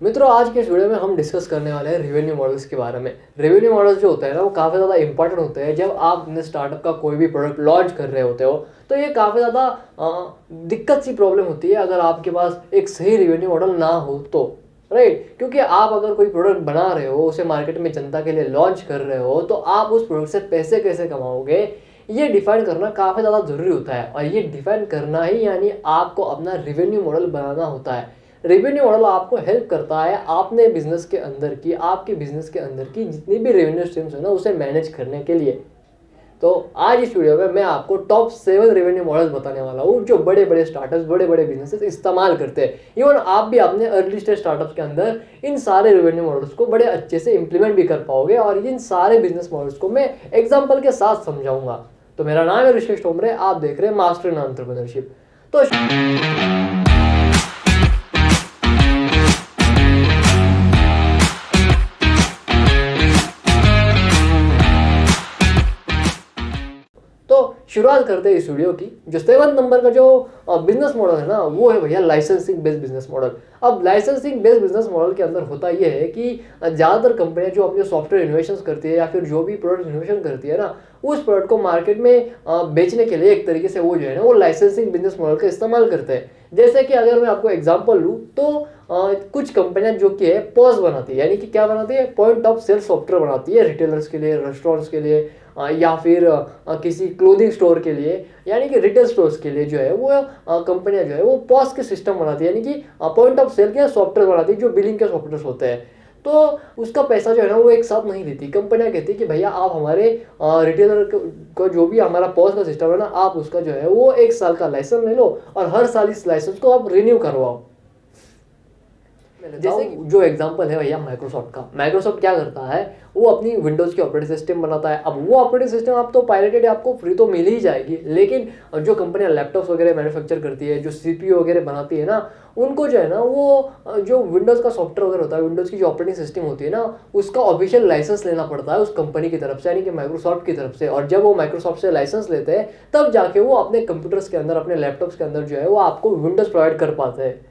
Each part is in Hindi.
मित्रों, आज के इस वीडियो में हम डिस्कस करने वाले हैं रेवेन्यू मॉडल्स के बारे में। रेवेन्यू मॉडल्स जो होते हैं ना, वो काफ़ी ज़्यादा इंपॉर्टेंट होते हैं जब आप अपने स्टार्टअप का कोई भी प्रोडक्ट लॉन्च कर रहे होते हो। तो ये काफ़ी ज़्यादा दिक्कत सी प्रॉब्लम होती है अगर आपके पास एक सही रेवेन्यू मॉडल ना हो तो, राइट। क्योंकि आप अगर कोई प्रोडक्ट बना रहे हो, उसे मार्केट में जनता के लिए लॉन्च कर रहे हो, तो आप उस प्रोडक्ट से पैसे कैसे कमाओगे, ये डिफाइन करना काफ़ी ज़्यादा ज़रूरी होता है। और ये डिफाइन करना ही यानी आपको अपना रेवेन्यू मॉडल बनाना होता है। रेवेन्यू मॉडल आपको हेल्प करता है आपके बिजनेस के अंदर की जितनी भी रेवेन्यू स्ट्रीम्स है ना, उसे मैनेज करने के लिए। तो आज इस वीडियो में मैं आपको टॉप 7 रेवेन्यू मॉडल्स बताने वाला हूँ जो बड़े बड़े स्टार्टअप्स, बड़े बड़े बिजनेसेस इस्तेमाल करते हैं। इवन आप भी अपने अर्ली स्टेज स्टार्टअप्स के अंदर इन सारे रेवेन्यू मॉडल्स को बड़े अच्छे से इंप्लीमेंट भी कर पाओगे, और इन सारे बिजनेस मॉडल्स को मैं एग्जाम्पल के साथ समझाऊंगा। तो मेरा नाम है ऋषिकेश टोमरे, आप देख रहे हैं मास्टर इन एंटरप्रेन्योरशिप। तो शुरुआत करते हैं इस वीडियो की। जो 7 नंबर का जो बिजनेस मॉडल है ना, वो है भैया लाइसेंसिंग बेस्ड बिजनेस मॉडल। अब लाइसेंसिंग बेस्ड बिजनेस मॉडल के अंदर होता ये है कि ज़्यादातर कंपनियां जो अपने सॉफ्टवेयर इनोवेशन करती है या फिर जो भी प्रोडक्ट इनोवेशन करती है ना, उस प्रोडक्ट को मार्केट में बेचने के लिए एक तरीके से वो जो है ना, वो लाइसेंसिंग बिजनेस मॉडल का इस्तेमाल करते हैं। जैसे कि अगर मैं आपको एग्जांपल लूँ तो कुछ कंपनियां जो कि है पॉज बनाती है, यानी कि क्या बनाती है, पॉइंट ऑफ सेल सॉफ्टवेयर बनाती है रिटेलर्स के लिए, रेस्टोरेंट्स के लिए, या फिर किसी क्लोथिंग स्टोर के लिए, यानी कि रिटेल स्टोर्स के लिए जो है वो कंपनियां जो है वो पॉज के सिस्टम बनाती है, यानी कि पॉइंट ऑफ सेल के सॉफ्टवेयर बनाती है जो बिलिंग के सॉफ्टवेयर होते हैं। तो उसका पैसा जो है ना, वो एक साथ नहीं देती कंपनियां। कहती है कि भैया आप हमारे रिटेलर को जो भी हमारा पॉज का सिस्टम है ना, आप उसका जो है वो 1 साल का लाइसेंस ले लो और हर साल इस लाइसेंस को आप रिन्यू करवाओ। जैसे जो एग्जांपल है भैया माइक्रोसॉफ्ट का। माइक्रोसॉफ्ट क्या करता है, वो अपनी विंडोज की ऑपरेटिंग सिस्टम बनाता है। अब वो ऑपरेटिंग सिस्टम आप तो पायरेटेड आपको फ्री तो मिल ही जाएगी, लेकिन जो कंपनियां लैपटॉप्स वगैरह मैन्युफैक्चर करती है, जो सीपीयू वगैरह बनाती है ना, उनको जो है ना वो जो विंडोज का सॉफ्टवेयर वगैरह होता है, विंडोज की जो ऑपरेटिंग सिस्टम होती है ना, उसका ऑफिशियल लाइसेंस लेना पड़ता है उस कंपनी की तरफ से, यानी कि माइक्रोसॉफ्ट की तरफ से। और जब वो माइक्रोसॉफ्ट से लाइसेंस लेते हैं, तब जाके वो अपने कंप्यूटर्स के अंदर, अपने लैपटॉप्स के अंदर जो है वो आपको विंडोज प्रोवाइड कर पाते हैं।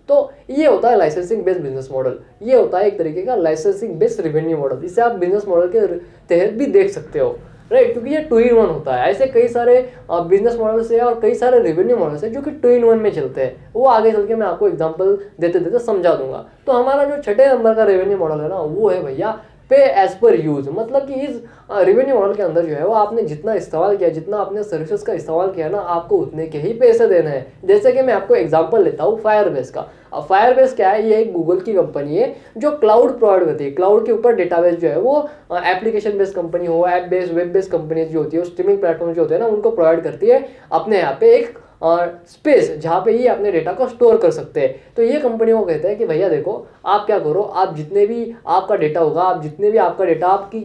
तो ये होता है लाइसेंसिंग बेस्ड बिजनेस मॉडल। ये होता है एक तरीके का लाइसेंसिंग बेस्ड रेवेन्यू मॉडल। इसे आप बिजनेस मॉडल के तहत भी देख सकते हो, राइट। क्योंकि ये 2 in 1 होता है। ऐसे कई सारे बिजनेस मॉडल्स है और कई सारे रेवेन्यू मॉडल्स है जो कि 2 in 1 में चलते हैं। वो आगे चल के मैं आपको एग्जांपल देते देते समझा दूंगा। तो हमारा जो 6 नंबर का रेवेन्यू मॉडल है ना, वो है भैया पे एज पर यूज। मतलब कि इस रेवेन्यू मॉडल के अंदर जो है वो आपने जितना इस्तेमाल किया, जितना आपने सर्विसेज का इस्तेमाल किया ना, आपको उतने के ही पैसे देने हैं। जैसे कि मैं आपको एग्जांपल लेता हूँ फायरबेस का। अब फायरबेस क्या है, ये एक गूगल की कंपनी है जो क्लाउड प्रोवाइड करती है। क्लाउड के ऊपर डेटाबेस जो है वो एप्लीकेशन बेस्ड कंपनी हो, app based, web based company जो होती है, स्ट्रीमिंग प्लेटफॉर्म जो होते हैं ना, उनको प्रोवाइड करती है अपने यहाँ पे एक स्पेस जहाँ पे ये अपने डेटा को स्टोर कर सकते हैं। तो ये कंपनियों को कहते हैं कि भैया देखो, आप क्या करो, आप जितने भी आपका डेटा होगा, आप जितने भी आपका डेटा आपकी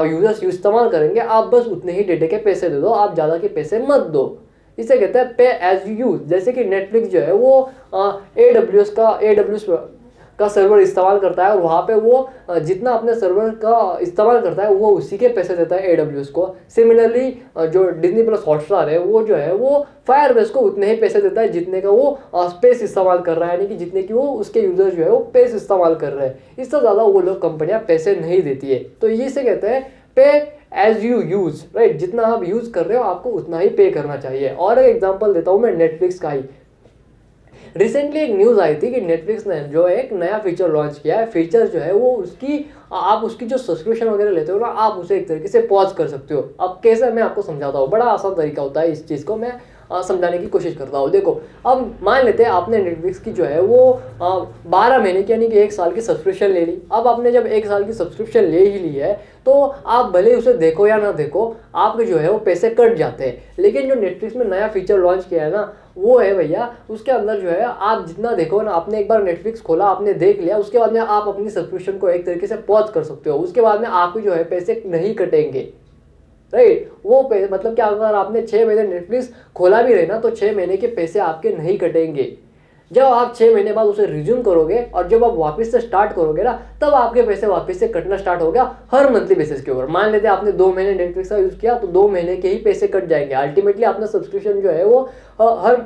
यूजर्स इस्तेमाल करेंगे, आप बस उतने ही डेटा के पैसे दे दो, आप ज़्यादा के पैसे मत दो। इसे कहते हैं पे एज यू यूज। जैसे कि नेटफ्लिक्स जो है वो AWS का सर्वर इस्तेमाल करता है, और वहाँ पे वो जितना अपने सर्वर का इस्तेमाल करता है वो उसी के पैसे देता है AWS को। सिमिलरली जो डिज्नी प्लस हॉटस्टार है, वो जो है वो फायरबेस को उतने ही पैसे देता है जितने का वो स्पेस इस्तेमाल कर रहा है, यानी कि जितने की वो उसके यूजर जो है वो पेस इस्तेमाल कर रहे हैं। इससे ज़्यादा वो लोग कंपनियां पैसे नहीं देती है। तो इसे कहते हैं पे एज यू यूज, राइट। जितना आप यूज कर रहे हो आपको उतना ही पे करना चाहिए। और एक एग्जांपल देता हूँ मैं नेटफ्लिक्स का ही। रिसेंटली एक न्यूज़ आई थी कि नेटफ्लिक्स ने जो एक नया फीचर लॉन्च किया है। फीचर जो है वो आप उसकी जो सब्सक्रिप्शन वगैरह लेते हो ना, आप उसे एक तरीके से पॉज कर सकते हो। अब कैसे, मैं आपको समझाता हूँ। बड़ा आसान तरीका होता है, इस चीज़ को मैं समझाने की कोशिश करता हूँ। देखो, अब मान लेते हैं आपने नेटफ्लिक्स की जो है वो 12 महीने की यानी कि 1 साल की सब्सक्रिप्शन ले ली। अब आपने जब 1 साल की सब्सक्रिप्शन ले ही ली है, तो आप भले उसे देखो या ना देखो, आपके जो है वो पैसे कट जाते हैं। लेकिन जो नेटफ्लिक्स में नया फीचर लॉन्च किया है ना, वो है भैया, उसके अंदर जो है आप जितना देखो ना, आपने एक बार नेटफ्लिक्स खोला, आपने देख लिया, उसके बाद में आप अपनी सब्सक्रिप्शन को एक तरीके से पॉज कर सकते हो। उसके बाद में आपके जो है पैसे नहीं कटेंगे, राइट। वो मतलब क्या, अगर आपने 6 महीने नेटफ्लिक्स खोला भी रहे ना, तो 6 महीने के पैसे आपके नहीं कटेंगे। जब आप 6 महीने बाद उसे रिज्यूम करोगे और जब आप वापस से स्टार्ट करोगे ना, तब आपके पैसे वापस से कटना स्टार्ट हो गया हर मंथली बेसिस के ऊपर। मान लेते हैं आपने 2 महीने नेटफ्लिक्स का यूज़ किया, तो 2 महीने के ही पैसे कट जाएंगे। अल्टीमेटली अपना सब्सक्रिप्शन जो है वो हर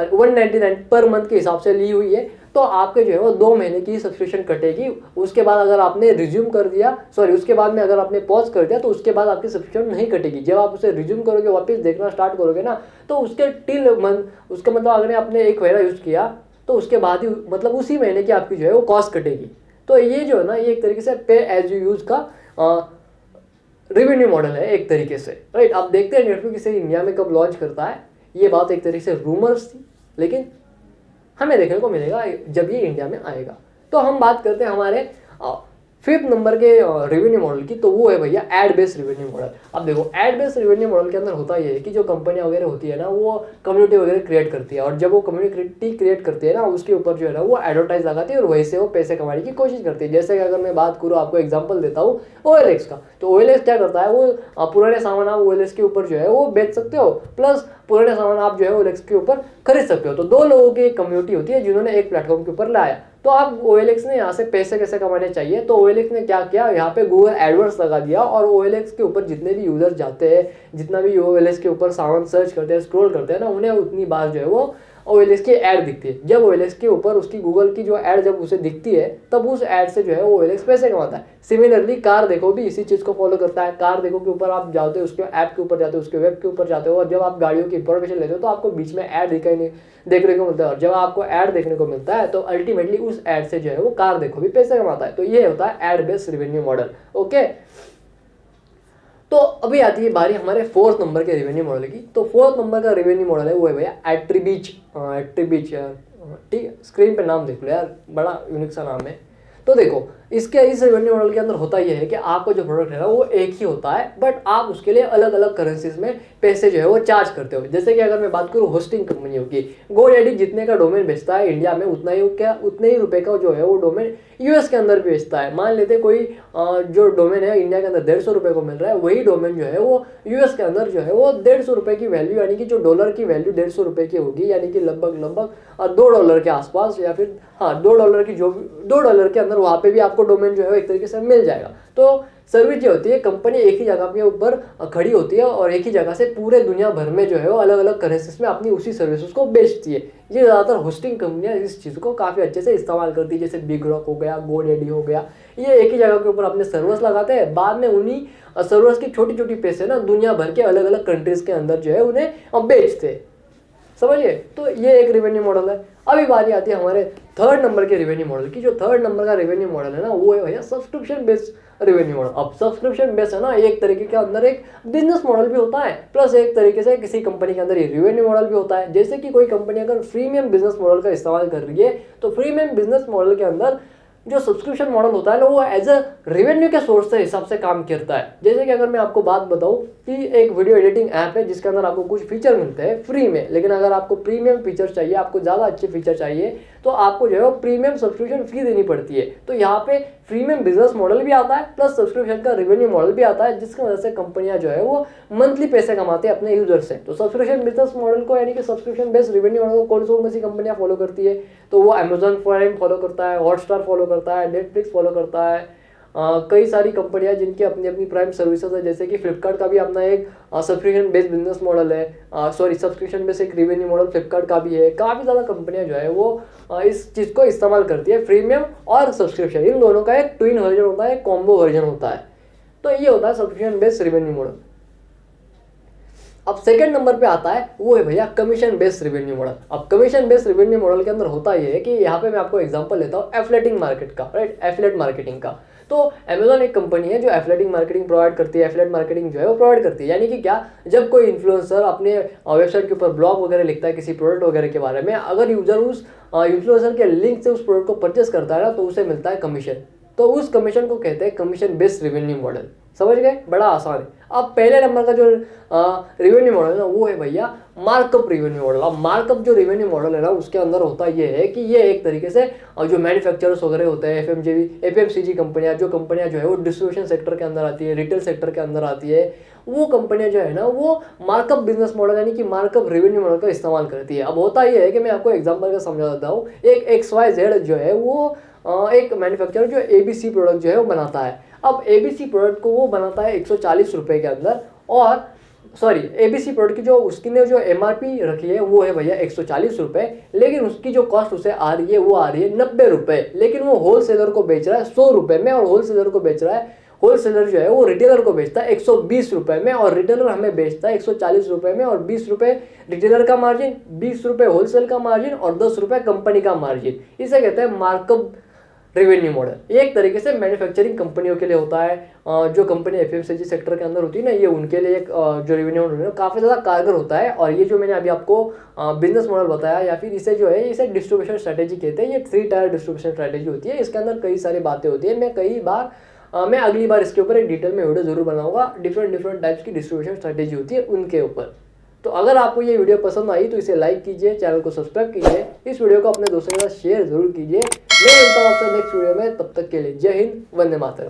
199 पर मंथ के हिसाब से ली हुई है, तो आपके जो है वो 2 महीने की सब्सक्रिप्शन कटेगी। उसके बाद अगर आपने रिज्यूम कर दिया, सॉरी उसके बाद में अगर आपने पॉज कर दिया तो उसके बाद आपकी सब्सक्रिप्शन नहीं कटेगी। जब आप उसे रिज्यूम करोगे, वापस देखना स्टार्ट करोगे ना, तो उसके टिल मंथ, उसका मतलब अगर आपने 1 महीना यूज़ किया तो उसके बाद ही मतलब उसी महीने की आपकी जो है वो कॉस्ट कटेगी। तो ये जो है ना, ये एक तरीके से पे एज यू यूज़ का रेवेन्यू मॉडल है एक तरीके से, राइट। आप देखते हैं नेटफ्लिक्स इसे इंडिया में कब लॉन्च करता है। ये बात एक तरीके से रूमर्स थी, लेकिन हमें देखने को मिलेगा जब ये इंडिया में आएगा। तो हम बात करते हैं हमारे 5th नंबर के रेवेन्यू मॉडल की, तो वो है भैया एड बेस्ड रेवेन्यू मॉडल। अब देखो, एड बेस्ड रेवेन्यू मॉडल के अंदर होता ये है कि जो कंपनियां वगैरह होती है ना, वो कम्युनिटी वगैरह क्रिएट करती है, और जब वो कम्युनिटी क्रिएट करती है ना, उसके ऊपर जो है ना वो एडवर्टाइज लगाती है और वहीं से वो पैसे कमाने की कोशिश करती है। जैसे कि अगर मैं बात करूँ, आपको एग्जाम्पल देता हूँ OLX का, तो OLX क्या करता है, वो पुराने सामान आप OLX के ऊपर जो है वो बेच सकते हो, प्लस पुराने सामान आप जो है OLX के ऊपर खरीद सकते हो। तो 2 लोगों की एक कम्युनिटी होती है जिन्होंने एक प्लेटफॉर्म के ऊपर लाया। तो अब OLX ने यहाँ से पैसे कैसे कमाने चाहिए, तो OLX ने क्या किया, यहाँ पे गूगल एडवर्ड्स लगा दिया, और OLX के ऊपर जितने भी यूजर्स जाते हैं, जितना भी OLX के ऊपर सामान सर्च करते हैं, स्क्रॉल करते हैं ना, उन्हें उतनी बार जो है वो OLX की ऐड दिखती है। जब OLX के ऊपर उसकी गूगल की जो ऐड जब उसे दिखती है, तब उस ऐड से जो है OLX पैसे कमाता है। सिमिलरली कार देखो भी इसी चीज़ को फॉलो करता है। कार देखो के ऊपर आप जाते हो, उसके ऐप के ऊपर जाते हो, उसके वेब के ऊपर जाते हो, और जब आप गाड़ियों की इंफॉर्मेशन लेते हो तो आपको बीच में ऐड दिखाई नहीं देखने को मिलता है, और जब आपको ऐड देखने को मिलता है तो अल्टीमेटली उस ऐड से जो है वो कार देखो भी पैसे कमाता है। तो ये होता है ad based revenue model. Okay, तो अभी आती है बारी हमारे 4th नंबर के रेवेन्यू मॉडल की। तो 4th नंबर का रेवेन्यू मॉडल है वो है भैया एट्रीब्यूट यार, ठीक है, स्क्रीन पे नाम देख लो यार, बड़ा यूनिक सा नाम है। तो देखो, इसके इस रेवेन्यू मॉडल के अंदर होता यह है कि आपका जो प्रोडक्ट है ना वो एक ही होता है, बट आप उसके लिए अलग अलग करेंसीज में पैसे जो है वो चार्ज करते हो। जैसे कि अगर मैं बात करूँ होस्टिंग कंपनियों की, GoDaddy जितने का डोमेन बेचता है इंडिया में, उतने ही रुपए का जो है वो डोमेन US के अंदर भी बेचता है। मान लेते कोई जो डोमेन है इंडिया के अंदर 150 रुपये को मिल रहा है, वही डोमेन जो है वो US के अंदर जो है वो 150 रुपये की वैल्यू, यानी कि जो डॉलर की वैल्यू 150 रुपये की होगी, यानी कि लगभग $2 के आसपास, या फिर हाँ $2 की, जो $2 के अंदर वहाँ पे भी आपको डोमेन जो है एक तरीके से मिल जाएगा। तो सर्विस जो होती है, कंपनी एक ही जगह के ऊपर खड़ी होती है और एक ही जगह से पूरे दुनिया भर में जो है वो अलग अलग करेंसीज में अपनी उसी सर्विसेज को बेचती है। ये ज़्यादातर होस्टिंग कंपनियां इस चीज़ को काफ़ी अच्छे से इस्तेमाल करती है, जैसे बिग रॉक हो गया, GoDaddy हो गया। ये एक ही जगह के ऊपर अपने सर्वर्स लगाते हैं, बाद में उन्हीं सर्वर्स की छोटी छोटी पैसे ना दुनिया भर के अलग अलग कंट्रीज के अंदर जो है उन्हें बेचते हैं, समझिए। तो ये एक रेवेन्यू मॉडल है। अभी बारी आती है हमारे 3rd नंबर के रेवेन्यू मॉडल की। जो 3rd नंबर का रेवेन्यू मॉडल है ना, वो है भैया सब्सक्रिप्शन बेस्ड रेवेन्यू मॉडल। अब सब्सक्रिप्शन बेस्ड है ना, एक तरीके के अंदर एक बिजनेस मॉडल भी होता है, प्लस एक तरीके से किसी कंपनी के अंदर ये रेवेन्यू मॉडल भी होता है। जैसे कि कोई कंपनी अगर फ्रीमियम बिजनेस मॉडल का इस्तेमाल कर रही है, तो फ्रीमियम बिजनेस मॉडल के अंदर जो सब्सक्रिप्शन मॉडल होता है ना, वो एज अ रेवेन्यू के सोर्स के हिसाब से काम करता है। जैसे कि अगर मैं आपको बात बताऊं कि एक वीडियो एडिटिंग ऐप है जिसके अंदर आपको कुछ फीचर मिलते हैं फ्री में, लेकिन अगर आपको प्रीमियम फीचर चाहिए, आपको ज़्यादा अच्छे फीचर चाहिए, तो आपको जो है वो प्रीमियम सब्सक्रिप्शन फी देनी पड़ती है। तो यहाँ पे प्रीमियम बिजनेस मॉडल भी आता है, प्लस सब्सक्रिप्शन का रेवेन्यू मॉडल भी आता है, जिसकी वजह से कंपनियां जो है वो मंथली पैसे कमाते हैं अपने यूजर से। तो सब्सक्रिप्शन बिजनेस मॉडल को, यानी कि सब्सक्रिप्शन बेस्ड रेवेन्यू मॉडल को कौन सी कंपनियां फॉलो करती है, तो वो Amazon प्राइम फॉलो करता है, हॉटस्टार फॉलो करता है, नेटफ्लिक्स फॉलो करता है, कई सारी कंपनियां जिनकी अपनी अपनी प्राइम सर्विसेज है। जैसे कि फ्लिपकार्ट का भी अपना एक सब्सक्रिप्शन बेस्ड बिजनेस मॉडल है, सब्सक्रिप्शन बेस्ड एक रेवेन्यू मॉडल फ्लिपकार्ट का भी है। काफ़ी ज़्यादा कंपनियां जो है वो इस चीज़ को इस्तेमाल करती है, प्रीमियम और सब्सक्रिप्शन, इन दोनों का एक ट्विन वर्जन होता है, एक कॉम्बो वर्जन होता है। तो ये होता है सब्सक्रिप्शन बेस्ड रेवेन्यू मॉडल। अब सेकंड नंबर पे आता है वो है भैया कमीशन बेस्ड रेवेन्यू मॉडल। अब कमीशन बेस्ड रेवेन्यू मॉडल के अंदर होता ये है कि यहाँ पे मैं आपको एग्जांपल लेता हूँ एफिलिएटिंग मार्केट का, राइट, एफिलिएट मार्केटिंग का। तो Amazon एक कंपनी है जो एफिलिएटिंग मार्केटिंग प्रोवाइड करती है, एफिलिएट मार्केटिंग जो है वो प्रोवाइड करती है। यानी कि क्या, जब कोई इन्फ्लुएंसर अपने वेबसाइट के ऊपर ब्लॉग वगैरह लिखता है किसी प्रोडक्ट वगैरह के बारे में, अगर यूजर उस इन्फ्लुएंसर के लिंक से उस प्रोडक्ट को परचेस करता है ना, तो उसे मिलता है कमीशन। तो उस कमीशन को कहते हैं कमीशन बेस्ड रेवेन्यू मॉडल। समझ गए, बड़ा आसान है। अब पहले नंबर का जो रेवेन्यू मॉडल है ना, वो है भैया मार्कअप रेवेन्यू मॉडल। अब मार्कअप जो रेवेन्यू मॉडल है ना, उसके अंदर होता ये है कि ये एक तरीके से जो मैन्युफैक्चरर्स वगैरह होते हैं, FMCG कंपनियां, जो कंपनियां जो है वो डिस्ट्रीब्यूशन सेक्टर के अंदर आती है, रिटेल सेक्टर के अंदर आती है, वो कंपनियां जो है ना वो मार्कअप बिजनेस मॉडल यानी कि मार्कअप रेवेन्यू मॉडल का इस्तेमाल करती है। अब होता ये है कि मैं आपको एग्जांपल का समझा देता हूँ। एक XYZ जो है वो एक मैन्युफैक्चरर जो ABC प्रोडक्ट जो है वो बनाता है। अब ABC प्रोडक्ट को वो बनाता है 140 रुपये के अंदर, और सॉरी ABC प्रोडक्ट की जो उसकी ने जो MRP रखी है वो है भैया 140 रुपये, लेकिन उसकी जो कॉस्ट उसे आ रही है वो आ रही है 90 रुपये, लेकिन वो होलसेलर को बेच रहा है 100 रुपये में, और होलसेलर को बेच रहा है, होलसेलर जो है वो रिटेलर को बेचता है 120 रुपये में, और रिटेलर हमें बेचता है 140 रुपये में, और 20 रुपये रिटेलर का मार्जिन, 20 रुपये होलसेल का मार्जिन, और 10 रुपये कंपनी का मार्जिन। इसे कहते हैं मार्कअप रेवेन्यू मॉडल। एक तरीके से मैन्युफैक्चरिंग कंपनियों के लिए होता है, जो कंपनी FMCG सेक्टर के अंदर होती है ना, ये उनके लिए एक जो रेवेन्यू मॉडल है काफ़ी ज़्यादा कारगर होता है। और ये जो मैंने अभी आपको बिजनेस मॉडल बताया, या फिर इसे जो है इसे डिस्ट्रीब्यूशन स्ट्रैटेजी कहते हैं। ये 3 टायर डिस्ट्रीब्यूशन स्ट्रैटेजी होती है, इसके अंदर कई सारी बातें होती है। मैं अगली बार इसके ऊपर एक डिटेल में वीडियो जरूर बनाऊंगा, डिफरेंट टाइप्स की डिस्ट्रीब्यूशन स्ट्रैटेजी होती है उनके ऊपर। तो अगर आपको ये वीडियो पसंद आई तो इसे लाइक कीजिए, चैनल को सब्सक्राइब कीजिए, इस वीडियो को अपने दोस्तों के साथ शेयर जरूर कीजिए। मैं मिलता हूँ आपसे नेक्स्ट वीडियो में, तब तक के लिए जय हिंद, वंदे मातरम।